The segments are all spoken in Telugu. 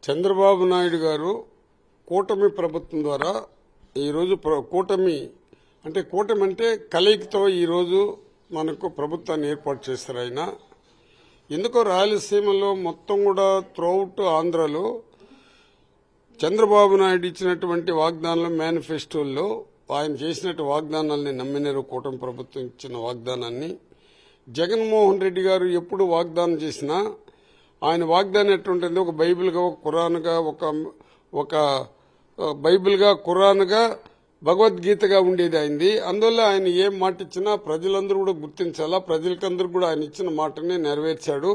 చంద్రబాబు నాయుడు గారు కూటమి ప్రభుత్వం ద్వారా ఈరోజు కూటమి అంటే కలయికతో ఈరోజు మనకు ప్రభుత్వాన్ని ఏర్పాటు చేశారు. ఆయన ఎందుకో రాయలసీమలో మొత్తం కూడా త్రూఅవుట్ ఆంధ్రలో చంద్రబాబు నాయుడు ఇచ్చినటువంటి వాగ్దానాలు మేనిఫెస్టోల్లో ఆయన చేసినట్టు వాగ్దానాలని నమ్మినారు. కూటమి ప్రభుత్వం ఇచ్చిన వాగ్దానాన్ని జగన్మోహన్ రెడ్డి గారు ఎప్పుడు వాగ్దానం చేసినా ఆయన వాగ్దానం ఎట్లుంటుంది, ఒక బైబిల్గా, ఒక ఖురాన్గా, ఒక బైబిల్గా, ఖురాన్గా, భగవద్గీతగా ఉండేది అయింది. అందువల్ల ఆయన ఏం మాట ఇచ్చినా ప్రజలందరూ కూడా గుర్తించాలా, ప్రజలకందరూ కూడా ఆయన ఇచ్చిన మాటని నెరవేర్చాడు.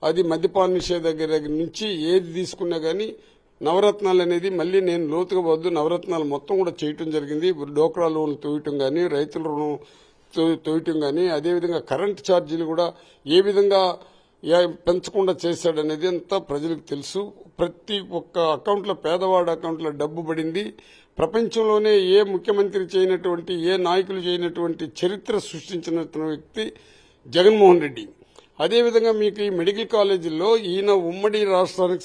అది మద్యపాన నిషేధ దగ్గర నుంచి ఏది తీసుకున్నా గానీ నవరత్నాలు అనేది మళ్లీ నేను లోతుగా వద్దు, నవరత్నాలు మొత్తం కూడా చేయటం జరిగింది. డోక్రా లోన్లు తోయటం గానీ, రైతుల రుణం తోయటం గానీ, అదేవిధంగా కరెంటు ఛార్జీలు కూడా ఏ విధంగా పెంచకుండా చేశాడనేది అంతా ప్రజలకు తెలుసు. ప్రతి ఒక్క అకౌంట్లో, పేదవాడి అకౌంట్లో డబ్బు పడింది. ప్రపంచంలోనే ఏ ముఖ్యమంత్రి చేయనటువంటి, ఏ నాయకులు చేయనటువంటి చరిత్ర సృష్టించిన వ్యక్తి జగన్మోహన్ రెడ్డి. అదేవిధంగా మీకు ఈ మెడికల్ కాలేజీల్లో ఈయన ఉమ్మడి రాష్ట్రానికి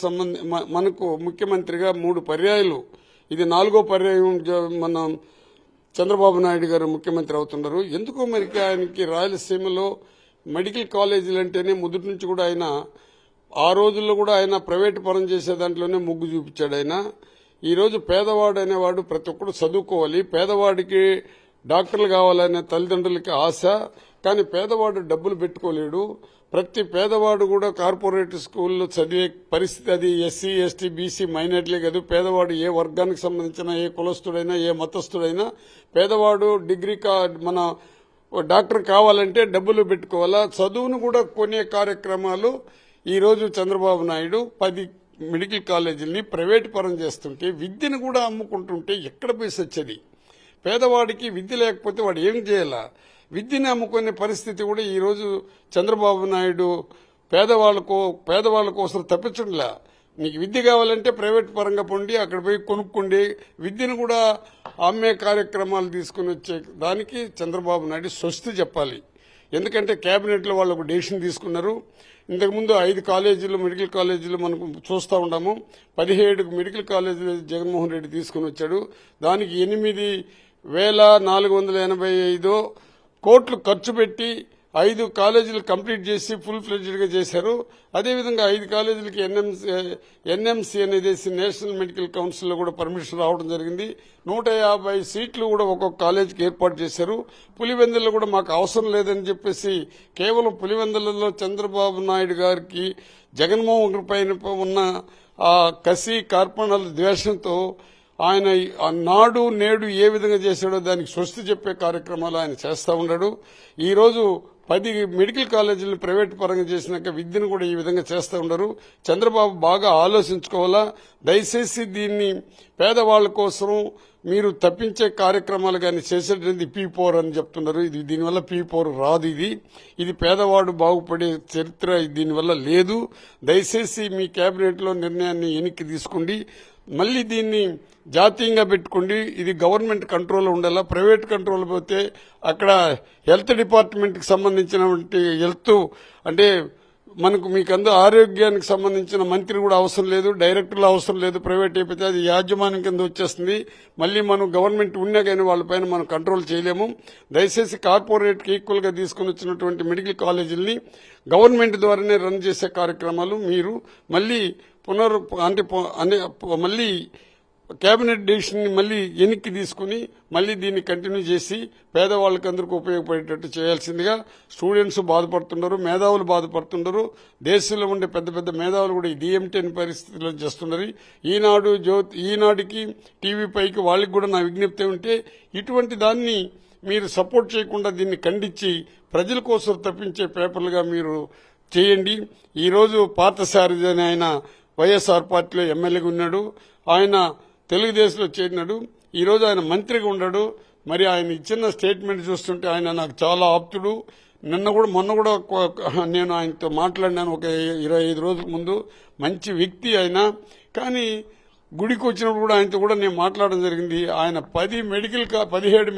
మనకు ముఖ్యమంత్రిగా 3 పర్యాయాలు, ఇది 4వ పర్యాయం మన చంద్రబాబు నాయుడు గారు ముఖ్యమంత్రి అవుతున్నారు. ఎందుకో మరి ఆయనకి రాయలసీమలో మెడికల్ కాలేజీలు అంటేనే మొదటి నుంచి కూడా ఆయన, ఆ రోజుల్లో కూడా ఆయన ప్రైవేటు పరం చేసే దాంట్లోనే మొగ్గు చూపించాడు. ఆయన ఈరోజు పేదవాడు అనేవాడు ప్రతి ఒక్కరు చదువుకోవాలి, పేదవాడికి డాక్టర్లు కావాలనే తల్లిదండ్రులకి ఆశ. కానీ పేదవాడు డబ్బులు పెట్టుకోలేడు. ప్రతి పేదవాడు కూడా కార్పొరేట్ స్కూల్లో చదివే పరిస్థితి అది. ఎస్సీ, ఎస్టీ, బీసీ, మైనార్టీలే కాదు, పేదవాడు ఏ వర్గానికి సంబంధించిన, ఏ కులస్తుడైనా, ఏ మతస్థుడైనా పేదవాడు డిగ్రీ మన డాక్టర్ కావాలంటే డబ్బులు పెట్టుకోవాలా. చదువును కూడా కొనే కార్యక్రమాలు ఈరోజు చంద్రబాబు నాయుడు 10 మెడికల్ కాలేజీలని ప్రైవేటు పరం చేస్తుంటే, విద్యను కూడా అమ్ముకుంటుంటే ఎక్కడ పోయి వచ్చేది? పేదవాడికి విద్య లేకపోతే వాడు ఏం చేయాలా? విద్యని అమ్ముకునే పరిస్థితి కూడా ఈరోజు చంద్రబాబు నాయుడు పేదవాళ్ళ కోసం తప్పించడంలా. మీకు విద్య కావాలంటే ప్రైవేట్ పరంగా పొండి, అక్కడ పోయి కొనుక్కోండి. విద్యను కూడా అమ్మే కార్యక్రమాలు తీసుకుని వచ్చే దానికి చంద్రబాబు నాయుడు స్వస్తి చెప్పాలి. ఎందుకంటే కేబినెట్లో వాళ్ళు ఒక డెసిషన్ తీసుకున్నారు. ఇంతకుముందు 5 కాలేజీలు, మెడికల్ కాలేజీలు మనకు చూస్తూ ఉన్నాము. 17 మెడికల్ కాలేజీలు జగన్మోహన్ రెడ్డి తీసుకుని వచ్చాడు. దానికి 8,485 కోట్లు ఖర్చు పెట్టి 5 కాలేజీలు కంప్లీట్ చేసి ఫుల్ ఫ్లెడ్జ్డ్ గా చేశారు. అదేవిధంగా 5 కాలేజీలకి ఎన్ఎంసీ అనేది నేషనల్ మెడికల్ కౌన్సిల్ లో కూడా పర్మిషన్ రావడం జరిగింది. 150 సీట్లు కూడా ఒక్కొక్క కాలేజీకి ఏర్పాటు చేశారు. పులివెందుల్లో కూడా మాకు అవసరం లేదని చెప్పేసి కేవలం పులివెందులలో చంద్రబాబు నాయుడు గారికి జగన్మోహన్ పైన ఉన్న ఆ కసి, కార్పణాల ద్వేషంతో ఆయన నాడు నేడు ఏ విధంగా చేశాడో దానికి స్వస్తి చెప్పే కార్యక్రమాలు ఆయన చేస్తూ ఉన్నాడు. ఈరోజు 10 మెడికల్ కాలేజీలను ప్రైవేటు పరంగా చేసినాక విద్యను కూడా ఈ విధంగా చేస్తూ ఉన్నారు. చంద్రబాబు బాగా ఆలోచించుకోవాలా. దయచేసి దీన్ని పేదవాళ్ల కోసం మీరు తప్పించే కార్యక్రమాలు కానీ చేసేటది P4 అని చెప్తున్నారు. ఇది దీనివల్ల P4 రాదు. ఇది పేదవాడు బాగుపడే చరిత్ర దీనివల్ల లేదు. దయచేసి మీ కేబినెట్లో నిర్ణయాన్ని వెనక్కి తీసుకోండి. మళ్లీ దీన్ని జాతీయంగా పెట్టుకోండి. ఇది గవర్నమెంట్ కంట్రోల్లో ఉండాలా. ప్రైవేట్ కంట్రోల్ పోతే అక్కడ హెల్త్ డిపార్ట్మెంట్ కి సంబంధించినటువంటి అంటే మీకు ఆరోగ్యానికి సంబంధించిన మంత్రి కూడా అవసరం లేదు, డైరెక్టర్లు అవసరం లేదు. ప్రైవేట్ అయిపోతే అది యాజమాన్యం కింద వచ్చేస్తుంది. మళ్లీ మనం గవర్నమెంట్ ఉన్నా కానీ వాళ్ళపైన మనం కంట్రోల్ చేయలేము. దయచేసి కార్పొరేట్ కి ఈక్వల్ గా తీసుకుని వచ్చినటువంటి మెడికల్ కాలేజీల్ని గవర్నమెంట్ ద్వారానే రన్ చేసే కార్యక్రమాలు మీరు మళ్లీ మళ్లీ కేబినెట్ డెసిషన్ ని మళ్లీ వెనక్కి తీసుకుని మళ్లీ దీన్ని కంటిన్యూ చేసి పేదవాళ్ళకందరికీ ఉపయోగపడేటట్టు చేయాల్సిందిగా. స్టూడెంట్స్ బాధపడుతున్నారు, మేధావులు బాధపడుతున్నారు. దేశంలో ఉండే పెద్ద పెద్ద మేధావులు కూడా DMT అనే పరిస్థితిలో చేస్తున్నారు. ఈనాడుకి టీవీ5కి వాళ్ళకి కూడా నా విజ్ఞప్తి ఉంటే ఇటువంటి దాన్ని మీరు సపోర్ట్ చేయకుండా దీన్ని ఖండించి ప్రజల కోసం తప్పించే పేపర్లుగా మీరు చేయండి. ఈరోజు పార్థసారథి అని ఆయన వైఎస్ఆర్ పార్టీలో ఎమ్మెల్యేగా ఉన్నాడు. ఆయన తెలుగుదేశంలో చేరినాడు. ఈరోజు ఆయన మంత్రిగా ఉన్నాడు. మరి ఆయన ఇచ్చిన స్టేట్మెంట్ చూస్తుంటే ఆయన నాకు చాలా ఆప్తుడు. మొన్న కూడా నేను ఆయనతో మాట్లాడినాను ఒక 25 రోజుల ముందు. మంచి వ్యక్తి ఆయన. కానీ గుడికి వచ్చినప్పుడు కూడా ఆయనతో కూడా నేను మాట్లాడడం జరిగింది. ఆయన 17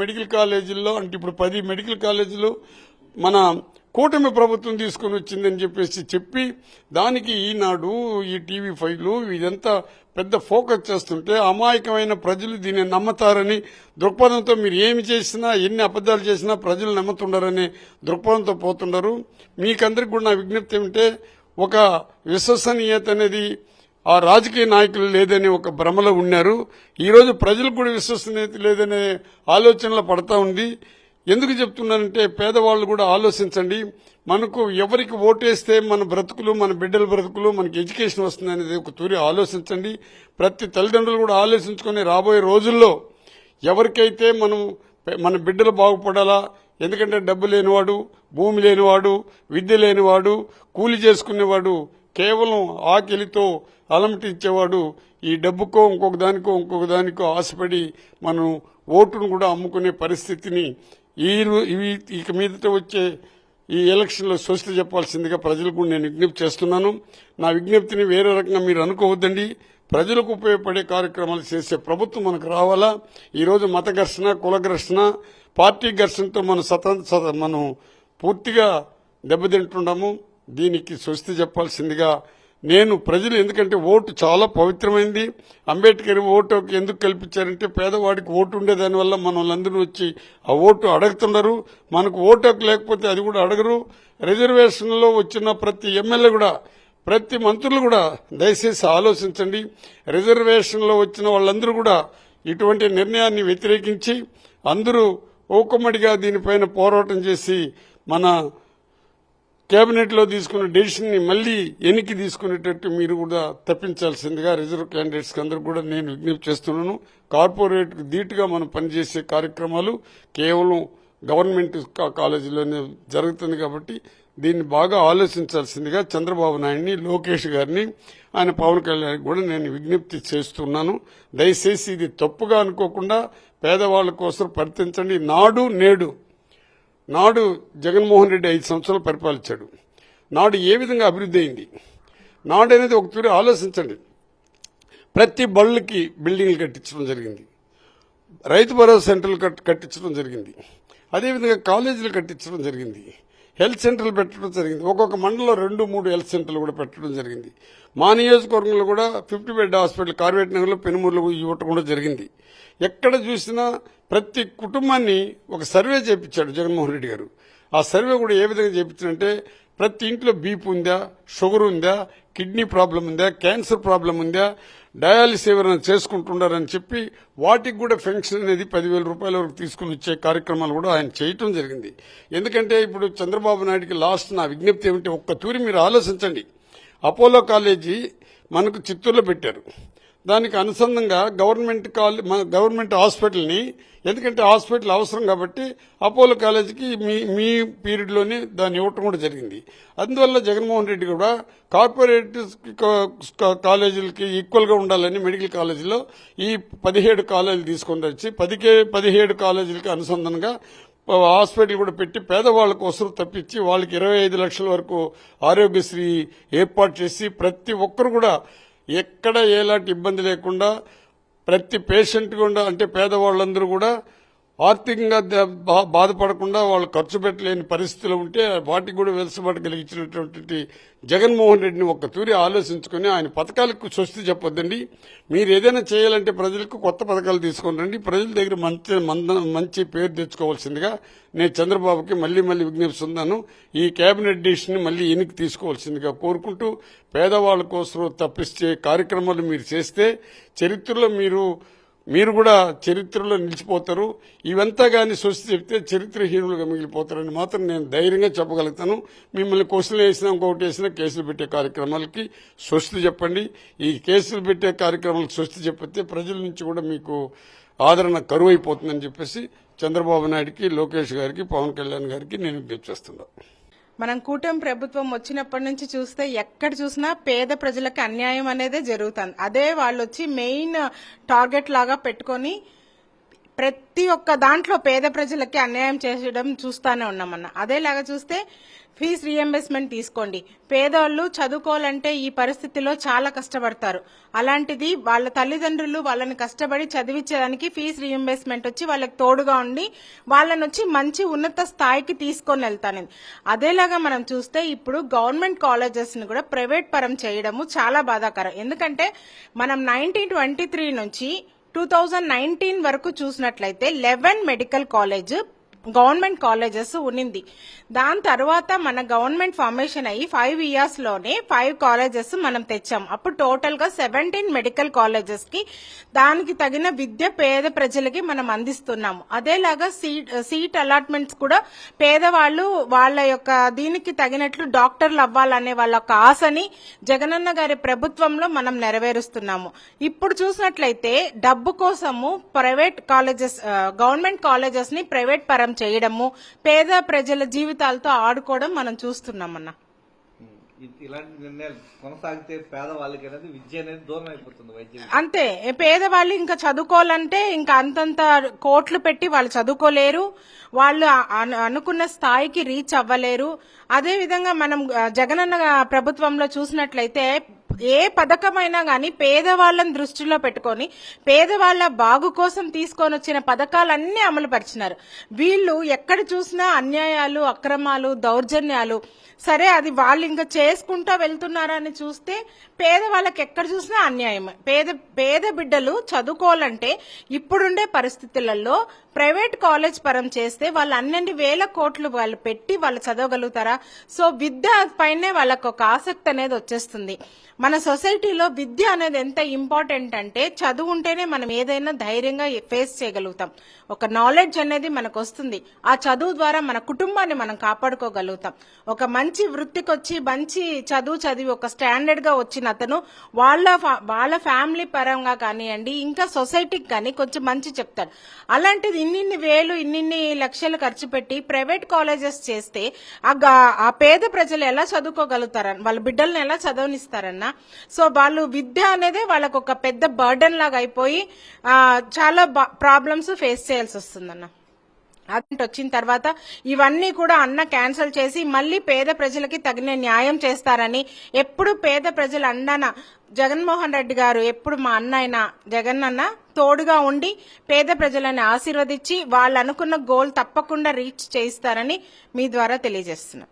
మెడికల్ కాలేజీల్లో, అంటే ఇప్పుడు 10 మెడికల్ కాలేజీలు మన కూటమి ప్రభుత్వం తీసుకుని వచ్చిందని చెప్పి దానికి ఈనాడు ఈ టీవీ ఫైవ్లు ఇదంతా పెద్ద ఫోకస్ చేస్తుంటే అమాయకమైన ప్రజలు దీన్ని నమ్మతారని దృక్పథంతో మీరు ఏమి చేసినా ఎన్ని అబద్దాలు చేసినా ప్రజలు నమ్ముతుండరనే దృక్పథంతో పోతుండరు. మీకందరికి కూడా నా విజ్ఞప్తి ఏమిటంటే ఒక విశ్వసనీయత అనేది ఆ రాజకీయ నాయకులు లేదనే ఒక భ్రమలో ఉన్నారు. ఈరోజు ప్రజలకు కూడా విశ్వసనీయత లేదనే ఆలోచనలో పడతా ఉంది. ఎందుకు చెప్తున్నానంటే పేదవాళ్ళు కూడా ఆలోచించండి. మనకు ఎవరికి ఓటేస్తే మన బ్రతుకులు, మన బిడ్డల బ్రతుకులు, మనకి ఎడ్యుకేషన్ వస్తుంది అనేది ఒక తూరి ఆలోచించండి. ప్రతి తల్లిదండ్రులు కూడా ఆలోచించుకొని రాబోయే రోజుల్లో ఎవరికైతే మన బిడ్డలు బాగుపడాలా, ఎందుకంటే డబ్బు లేనివాడు, భూమి లేనివాడు, విద్య లేనివాడు, కూలి చేసుకునేవాడు, కేవలం ఆకలితో అలమటించేవాడు ఈ డబ్బుకో ఇంకొక దానికో ఆశపడి మనం ఓటును కూడా అమ్ముకునే పరిస్థితిని ఇక మీదట వచ్చే ఈ ఎలక్షన్లో స్వస్తి చెప్పాల్సిందిగా ప్రజలకు నేను విజ్ఞప్తి చేస్తున్నాను. నా విజ్ఞప్తిని వేరే రకంగా మీరు అనుకోవద్దండి. ప్రజలకు ఉపయోగపడే కార్యక్రమాలు చేసే ప్రభుత్వం మనకు రావాలా. ఈరోజు మత ఘర్షణ, కుల ఘర్షణ, పార్టీ ఘర్షణతో మనం పూర్తిగా దెబ్బతింటున్నాము. దీనికి స్వస్తి చెప్పాల్సిందిగా నేను ప్రజలు, ఎందుకంటే ఓటు చాలా పవిత్రమైంది. అంబేద్కర్ ఓటు ఎందుకు కల్పించారంటే పేదవాడికి ఓటు ఉండేదాని వల్ల మనల్ని వచ్చి ఆ ఓటు అడుగుతున్నారు. మనకు ఓటు లేకపోతే అది కూడా అడగరు. రిజర్వేషన్లో వచ్చిన ప్రతి ఎమ్మెల్యే కూడా, ప్రతి మంత్రులు కూడా దయచేసి ఆలోచించండి. రిజర్వేషన్లో వచ్చిన వాళ్ళందరూ కూడా ఇటువంటి నిర్ణయాన్ని వ్యతిరేకించి అందరూ ఓకమ్మడిగా దీనిపైన పోరాటం చేసి మన కేబినెట్ లో తీసుకున్న డెసిషన్ ని మళ్లీ వెనక్కి తీసుకునేటట్టు మీరు కూడా తప్పించాల్సిందిగా రిజర్వ్ క్యాండిడేట్స్ కి అందరూ కూడా నేను విజ్ఞప్తి చేస్తున్నాను. కార్పొరేట్ ధీటుగా మనం పనిచేసే కార్యక్రమాలు కేవలం గవర్నమెంట్ కాలేజీలోనే జరుగుతుంది కాబట్టి దీన్ని బాగా ఆలోచించాల్సిందిగా చంద్రబాబు నాయుడిని, లోకేష్ గారిని, ఆయన పవన్ కళ్యాణ్ కూడా నేను విజ్ఞప్తి చేస్తున్నాను. దయచేసి ఇది తప్పుగా అనుకోకుండా పేదవాళ్ల కోసం ప్రయత్నించండి. నాడు జగన్మోహన్ రెడ్డి 5 సంవత్సరాలు పరిపాలించాడు. నాడు ఏ విధంగా అభివృద్ధి అయింది, నాడు అనేది ఒక తూరి ఆలోచించండి. ప్రతి బళ్ళకి బిల్డింగ్లు కట్టించడం జరిగింది, రైతు భరోసా సెంటర్లు కట్టించడం జరిగింది, అదేవిధంగా కాలేజీలు కట్టించడం జరిగింది, హెల్త్ సెంటర్లు పెట్టడం జరిగింది. ఒక్కొక్క మండలంలో 2-3 హెల్త్ సెంటర్లు కూడా పెట్టడం జరిగింది. మా నియోజకవర్గంలో కూడా 50 బెడ్ హాస్పిటల్ కార్వేట్ నగర్లో, పెనుమూరులో ఇవ్వటం కూడా జరిగింది. ఎక్కడ చూసినా ప్రతి కుటుంబాన్ని ఒక సర్వే చేయించాడు జగన్మోహన్ రెడ్డి గారు. ఆ సర్వే కూడా ఏ విధంగా చేయించాడంటే ప్రతి ఇంట్లో బీపీ ఉందా, షుగర్ ఉందా, కిడ్నీ ప్రాబ్లం ఉందా, క్యాన్సర్ ప్రాబ్లం ఉందా, డయాలిసిస్ ఎవరైనా చేసుకుంటున్నారని చెప్పి వాటికి కూడా పెన్షన్ అనేది 10,000 రూపాయల వరకు తీసుకుని వచ్చే కార్యక్రమాలు కూడా ఆయన చేయటం జరిగింది. ఎందుకంటే ఇప్పుడు చంద్రబాబు నాయుడికి లాస్ట్ నా విజ్ఞప్తి ఏమిటంటే ఒక్క తూరి మీరు ఆలోచించండి. అపోలో కాలేజీ మనకు చిత్తూరులో పెట్టారు. దానికి అనుసంధంగా గవర్నమెంట్ హాస్పిటల్ని, ఎందుకంటే హాస్పిటల్ అవసరం కాబట్టి అపోలో కాలేజీకి మీ పీరియడ్లోనే దాన్ని ఇవ్వటం కూడా జరిగింది. అందువల్ల జగన్మోహన్ రెడ్డి కూడా కార్పొరేట్ కాలేజీలకి ఈక్వల్గా ఉండాలని మెడికల్ కాలేజీలో ఈ 17 కాలేజీలు తీసుకొని వచ్చి 17 కాలేజీలకి అనుసంధానంగా హాస్పిటల్ కూడా పెట్టి పేదవాళ్ల కోసం తప్పించి వాళ్ళకి 25 లక్షల వరకు ఆరోగ్యశ్రీ ఏర్పాటు చేసి ప్రతి ఒక్కరు కూడా ఎక్కడ ఎలాంటి ఇబ్బంది లేకుండా ప్రతి పేషెంట్ కూడా, అంటే పేదవాళ్ళందరూ కూడా ఆర్థికంగా బాధపడకుండా వాళ్ళు ఖర్చు పెట్టలేని పరిస్థితులు ఉంటే వాటికి కూడా వెలుసుబాటు కలిగించినటువంటి జగన్మోహన్ రెడ్డిని ఒక్క తూరి ఆలోచించుకుని ఆయన పథకాలకు స్వస్తి చెప్పొద్దండి. మీరు ఏదైనా చేయాలంటే ప్రజలకు కొత్త పథకాలు తీసుకొని రండి. ప్రజల దగ్గర మంచి పేరు తెచ్చుకోవాల్సిందిగా నేను చంద్రబాబుకి మళ్లీ విజ్ఞప్తిస్తున్నాను. ఈ కేబినెట్ డిసిషన్ మళ్లీ వెనక్కి తీసుకోవాల్సిందిగా కోరుకుంటూ పేదవాళ్ల కోసం తప్పించే కార్యక్రమాలు మీరు చేస్తే చరిత్రలో మీరు కూడా చరిత్రలో నిలిచిపోతారు. ఇవంతా కానీ స్వస్తి చెప్తే చరిత్రహీనులుగా మిగిలిపోతారని మాత్రం నేను ధైర్యంగా చెప్పగలుగుతాను. మిమ్మల్ని క్వశ్చన్లు వేసినా ఇంకొకటి వేసినా కేసులు పెట్టే కార్యక్రమాలకి స్వస్తి చెప్పండి. ఈ కేసులు పెట్టే కార్యక్రమాలకు స్వస్తి చెప్పితే ప్రజల నుంచి కూడా మీకు ఆదరణ కరువు అయిపోతుందని చెప్పేసి చంద్రబాబు నాయుడికి, లోకేష్ గారికి, పవన్ కళ్యాణ్ గారికి నేను విజ్ఞప్తి చేస్తున్నాను. మనం కూటమి ప్రభుత్వం వచ్చినప్పటి నుంచి చూస్తే ఎక్కడ చూసినా పేద ప్రజలకు అన్యాయం అనేదే జరుగుతుంది. అదే వాళ్ళు వచ్చి మెయిన్ టార్గెట్ లాగా పెట్టుకొని ప్రతి ఒక్క దాంట్లో పేద ప్రజలకి అన్యాయం చేయడం చూస్తానే ఉన్నామన్న. అదేలాగా చూస్తే ఫీజు రీఎంబర్స్మెంట్ తీసుకోండి. పేదవాళ్ళు చదువుకోవాలంటే ఈ పరిస్థితిలో చాలా కష్టపడతారు. అలాంటిది వాళ్ళ తల్లిదండ్రులు వాళ్ళని కష్టపడి చదివించడానికి ఫీజు రీఎంబర్స్మెంట్ వచ్చి వాళ్ళకి తోడుగా ఉండి వాళ్ళని వచ్చి మంచి ఉన్నత స్థాయికి తీసుకొని వెళ్తానని. అదేలాగా మనం చూస్తే ఇప్పుడు గవర్నమెంట్ కాలేజెస్ ని కూడా ప్రైవేట్ పరం చేయడము చాలా బాధాకరం. ఎందుకంటే మనం 1923 నుంచి 2019 వరకు చూసినట్లయితే 11 మెడికల్ కాలేజ్ గవర్నమెంట్ కాలేజెస్ ఉన్నింది. దాని తర్వాత మన గవర్నమెంట్ ఫార్మేషన్ అయ్యి 5 ఇయర్స్ లోనే 5 కాలేజెస్ మనం తెచ్చాం. అప్పుడు టోటల్ గా 17 మెడికల్ కాలేజెస్ కి దానికి తగిన విద్య పేద ప్రజలకి మనం అందిస్తున్నాము. అదేలాగా సీట్ అలాట్మెంట్స్ కూడా పేదవాళ్ళు వాళ్ళ యొక్క దీనికి తగినట్లు డాక్టర్లు అవ్వాలనే వాళ్ళ యొక్క ఆశని జగనన్న గారి ప్రభుత్వంలో మనం నెరవేరుస్తున్నాము. ఇప్పుడు చూసినట్లయితే డబ్బు కోసము ప్రైవేట్ కాలేజెస్ గవర్నమెంట్ కాలేజెస్ ని ప్రైవేట్ పరం చేయడము, పేద ప్రజల జీవితాలతో ఆడుకోవడం మనం చూస్తున్నామన్నా. ఇలాంటి నిర్ణయాలు కొనసాగితే పేదవాళ్ళకి అనేది విద్య అనేది దూరం అయిపోతుంది. వైద్యం అంతే, పేదవాళ్ళు ఇంకా చదువుకోవాలంటే ఇంకా అంతంత కోట్లు పెట్టి వాళ్ళు చదువుకోలేరు, వాళ్ళు అనుకున్న స్థాయికి రీచ్ అవ్వలేరు. అదే విధంగా మనం జగనన్న ప్రభుత్వంలో చూసినట్లయితే ఏ పథకమైనా గానీ పేదవాళ్ళని దృష్టిలో పెట్టుకొని పేదవాళ్ల బాగు కోసం తీసుకొని వచ్చిన పథకాలన్నీ అమలు పరిచినారు. వీళ్ళు ఎక్కడ చూసినా అన్యాయాలు, అక్రమాలు, దౌర్జన్యాలు. సరే, అది వాళ్ళు ఇంకా చేసుకుంటా వెళ్తున్నారని చూస్తే పేదవాళ్ళకి ఎక్కడ చూసినా అన్యాయం. పేద బిడ్డలు చదువుకోవాలంటే ఇప్పుడుండే పరిస్థితులలో ప్రైవేట్ కాలేజ్ పరం చేస్తే వాళ్ళు అన్ని వేల కోట్లు వాళ్ళు పెట్టి వాళ్ళు చదవగలుగుతారా? సో విద్య పైనే వాళ్ళకు ఒక ఆసక్తి అనేది వచ్చేస్తుంది. మన సొసైటీలో విద్య అనేది ఎంత ఇంపార్టెంట్ అంటే చదువు ఉంటేనే మనం ఏదైనా ధైర్యంగా ఫేస్ చేయగలుగుతాం. ఒక నాలెడ్జ్ అనేది మనకు వస్తుంది. ఆ చదువు ద్వారా మన కుటుంబాన్ని మనం కాపాడుకోగలుగుతాం. ఒక మంచి వృత్తికి వచ్చి మంచి చదువు చదివి ఒక స్టాండర్డ్ గా వచ్చిన అతను వాళ్ళ ఫ్యామిలీ పరంగా కానివ్వండి, ఇంకా సొసైటీకి కానీ కొంచెం మంచి చెప్తాడు. అలాంటిది ఇన్నిన్ని వేలు ఇన్నిన్ని లక్షలు ఖర్చు పెట్టి ప్రైవేట్ కాలేజెస్ చేస్తే ఆ పేద ప్రజలు ఎలా చదువుకోగలుగుతారని, వాళ్ళ బిడ్డలను ఎలా చదవనిస్తారన్నా? సో వాళ్ళు విద్య అనేది వాళ్ళకు ఒక పెద్ద బర్డెన్ లాగా అయిపోయి చాలా ప్రాబ్లమ్స్ ఫేస్ చేయాల్సి వస్తుందన్న. అదంటే వచ్చిన తర్వాత ఇవన్నీ కూడా అన్న క్యాన్సిల్ చేసి మళ్ళీ పేద ప్రజలకి తగిన న్యాయం చేస్తారని, ఎప్పుడు పేద ప్రజల అండన జగన్మోహన్ రెడ్డి గారు ఎప్పుడు మా అన్న అయినా జగన్ అన్న తోడుగా ఉండి పేద ప్రజలని ఆశీర్వదించి వాళ్ళు అనుకున్న గోల్ తప్పకుండా రీచ్ చేయిస్తారని మీ ద్వారా తెలియజేస్తున్నా.